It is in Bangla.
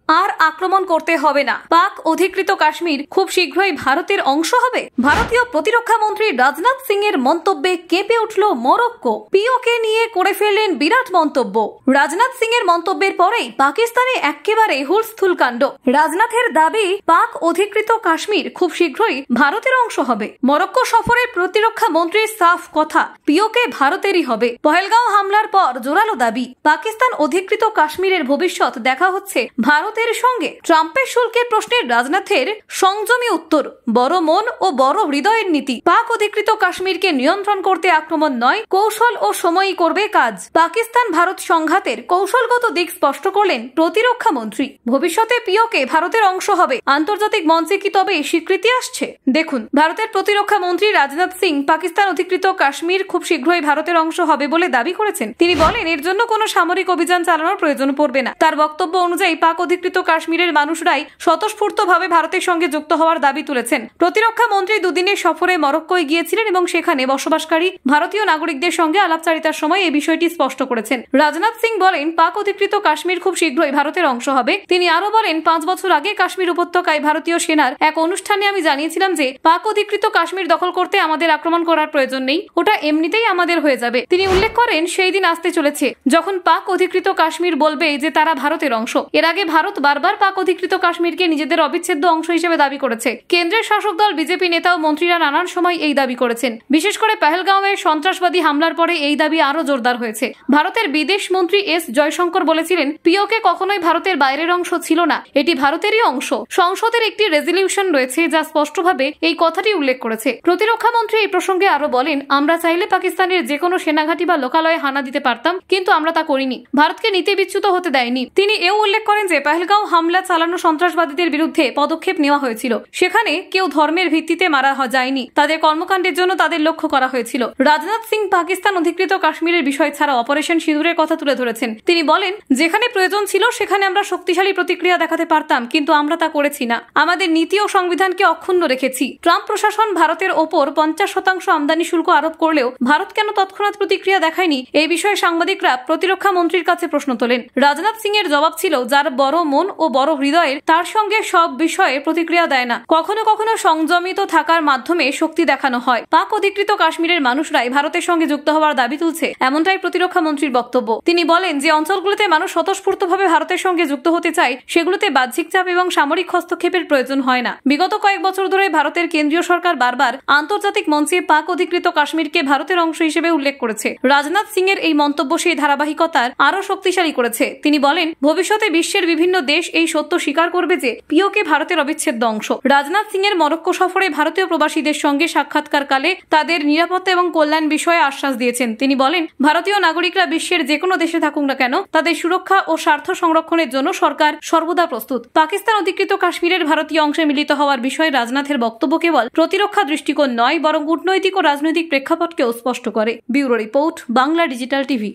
আর আক্রমণ করতে হবে না। পাক অধিকৃত কাশ্মীর খুব শীঘ্রই ভারতের অংশ হবে। ভারতীয় প্রতিরক্ষা মন্ত্রী রাজনাথ সিং এর মন্তব্যে কেঁপে উঠল মরক্কো। পিওকে নিয়ে করে ফেললেন বিরাট মন্তব্য। রাজনাথ সিং এর মন্তব্যের পরেই পাকিস্তানে একেবারে হুলস্থুল কাণ্ড। রাজনাথের দাবি, পাক অধিকৃত কাশ্মীর খুব শীঘ্রই ভারতের অংশ হবে। মরক্কো সফরে প্রতিরক্ষা মন্ত্রীর সাফ কথা, পিওকে ভারতেরই হবে। পহেলগাঁও হামলার পর জোরালো দাবি, পাকিস্তান অধিকৃত কাশ্মীরের ভবিষ্যৎ দেখা হচ্ছে ভারতের সঙ্গে। ট্রাম্পের শুল্কের প্রশ্নে রাজনাথের সংযমী উত্তর, বড় মন ও বড় হৃদয়ের নীতি। পাক অধিকৃত কাশ্মীরকে নিয়ন্ত্রণ করতে আক্রমণ নয়, কৌশল ও সময়ই করবে কাজ। পাকিস্তান ভারত সংঘাতের কৌশলগত দিক স্পষ্ট করলেন প্রতিরক্ষা মন্ত্রী। ভবিষ্যতে পিওকে ভারতের অংশ হবে। আন্তর্জাতিক মঞ্চে কি তবে স্বীকৃতি আসছে? দেখুন, ভারতের প্রতিরক্ষা মন্ত্রী রাজনাথ সিং পাকিস্তান অধিকৃত কাশ্মীর খুব শীঘ্রই ভারতের অংশ হবে বলে দাবি করেছেন। তিনি বলেন, এর জন্য কোনো সামরিক অভিযান চালানোর প্রয়োজন পড়বে না। তার বক্তব্য অনুযায়ী পাক অধিকৃত কাশ্মীরের মানুষরাই স্বতঃস্ফূর্তভাবে ভারতের সঙ্গে যুক্ত হওয়ার দাবি তুলেছেন। প্রতিরক্ষা মন্ত্রী দুদিনের সফরে মরক্কোয় গিয়েছিলেন এবং সেখানে বসবাসকারী ভারতীয় নাগরিকদের সঙ্গে আলাপচারিতার সময় এই বিষয়টি স্পষ্ট করেছেন। রাজনাথ সিং বলেন, পাক অধিকৃত কাশ্মীর খুব শীঘ্রই ভারতের অংশ হবে। তিনি আরো বলেন, 5 বছর আগে কাশ্মীর উপত্যকায় ভারতীয় সেনার এক অনুষ্ঠানে আমি জানিয়েছিলাম যে পাক অধিকৃত কাশ্মীর দখল করতে আমাদের আক্রমণ করার প্রয়োজন নেই, ওটা এমনিতেই আমাদের হয়ে যাবে। তিনি উল্লেখ করেন, সেই দিন আসতে চলেছে যখন পাক অধিকৃত কাশ্মীর বলবে যে তারা ভারতের অংশ। এর আগে ভারত বারবার পাক অধিকৃত কাশ্মীরকে নিজেদের অবিচ্ছেদ্য অংশ হিসেবে দাবি করেছে। কেন্দ্রের শাসক দল বিজেপি নেতা ও মন্ত্রীরা নানান সময় এই দাবি করেছেন। বিশেষ করে পহেলগাঁওয়ের সন্ত্রাসবাদী হামলার পরে এই দাবি আরো জোরদার হয়েছে। ভারতের বিদেশ মন্ত্রী এস জয়শঙ্কর বলেছিলেন, পিওকে কখনোই ভারতের বাইরের অংশ ছিল না, এটি ভারতেরই অংশ। সংসদের একটি রেজলিউশন রয়েছে যা স্পষ্টভাবে এই কথাটি উল্লেখ করেছে। প্রতিরক্ষা মন্ত্রী এই প্রসঙ্গে আরো বলেন, আমরা চাইলে পাকিস্তানের যে কোনো সেনাঘাঁটি বা লোকালয়ে হানা দিতে পারতাম, কিন্তু আমরা তা করিনি। ভারতকে নীতি বিচ্যুত হতে দেয়নি। তিনি এও উল্লেখ করেন যে পহেলগাঁও হামলা চালানো সন্ত্রাসবাদীদের বিরুদ্ধে পদক্ষেপ নেওয়া হয়েছিল। সেখানে কেউ ধর্মের ভিত্তিতে মারা যায়নি, তাদের কর্মকাণ্ডের জন্য তাদের লক্ষ্য করা হয়েছিল। রাজনাথ সিং পাকিস্তান অধিকৃত কাশ্মীরের বিষয় ছাড়া অপারেশন সিঁদুরের কথা তুলে ধরেছেন। তিনি বলেন, যেখানে প্রয়োজন ছিল সেখানে আমরা শক্তিশালী প্রতিক্রিয়া দেখাতে পারতাম, কিন্তু আমরা তা করেছি না। আমাদের নীতি ও সংবিধানকে অক্ষুণ্ণ রেখেছি। ট্রাম্প প্রশাসন ভারতের ওপর 50% আমদানি শুল্ক আরোপ করলেও ভারত কেন তৎক্ষণাৎ প্রতিক্রিয়া দেখায়নি, এই বিষয়ে সাংবাদিকরা প্রতিরক্ষা মন্ত্রীর কাছে প্রশ্ন তোলেন। রাজনাথ সিং এর জবাব ছিল, যার বড় মন ও বড় হৃদয়ের তার সঙ্গে সব বিষয়ে প্রতিক্রিয়া দেয় না। কখনো কখনো সংযমিত থাকার মাধ্যমে শক্তি দেখানো হয়। পাক অধিকৃত কাশ্মীরের মানুষরাই ভারতের সঙ্গে যুক্ত হওয়ার দাবি তুলছে, এমনটাই প্রতিরক্ষা মন্ত্রীর বক্তব্য। তিনি বলেন, যে অঞ্চলগুলোতে মানুষ স্বতঃস্ফূর্তভাবে ভারতের সঙ্গে যুক্ত হতে চায় সেগুলোতে বাহ্যিক চাপ এবং সামরিক হস্তক্ষেপের প্রয়োজন হয় না। বিগত কয়েক বছর ধরে ভারতের কেন্দ্রীয় সরকার বারবার আন্তর্জাতিক মঞ্চে পাক অধিকৃত কাশ্মীরকে ভারতের অংশ হিসেবে উল্লেখ করেছে। রাজনাথ সিং এর এই মন্তব্য সেই ধারাবাহিকতার আরো শক্তিশালী করেছে। তিনি বলেন, ভবিষ্যতে বিশ্বের বিভিন্ন দেশ এই সত্য স্বীকার করবে যে পিওকে ভারতের অবিচ্ছেদ্য অংশ। রাজনাথ সিং এর মরক্কো সফরে ভারতীয় প্রবাসীদের সঙ্গে সাক্ষাৎকার কালে তাদের নিরাপত্তা এবং কল্যাণ বিষয়ে আশ্বাস দিয়েছেন। তিনি বলেন, ভারতীয় নাগরিকরা বিশ্বের যে কোনো দেশে থাকুক না কেন, তাদের সুরক্ষা ও স্বার্থ সংরক্ষণের জন্য সরকার সর্বদা প্রস্তুত। পাকিস্তান অধিকৃত কাশ্মীরের ভারতীয় অংশে মিলিত হওয়ার বিষয়ে রাজনাথের বক্তব্য কেবল প্রতিরক্ষা দৃষ্টিকোণ নয়, বরং কূটনৈতিক ও রাজনৈতিক প্রেক্ষাপটকেও স্পষ্ট করে। Bureau report, Bangla digital TV.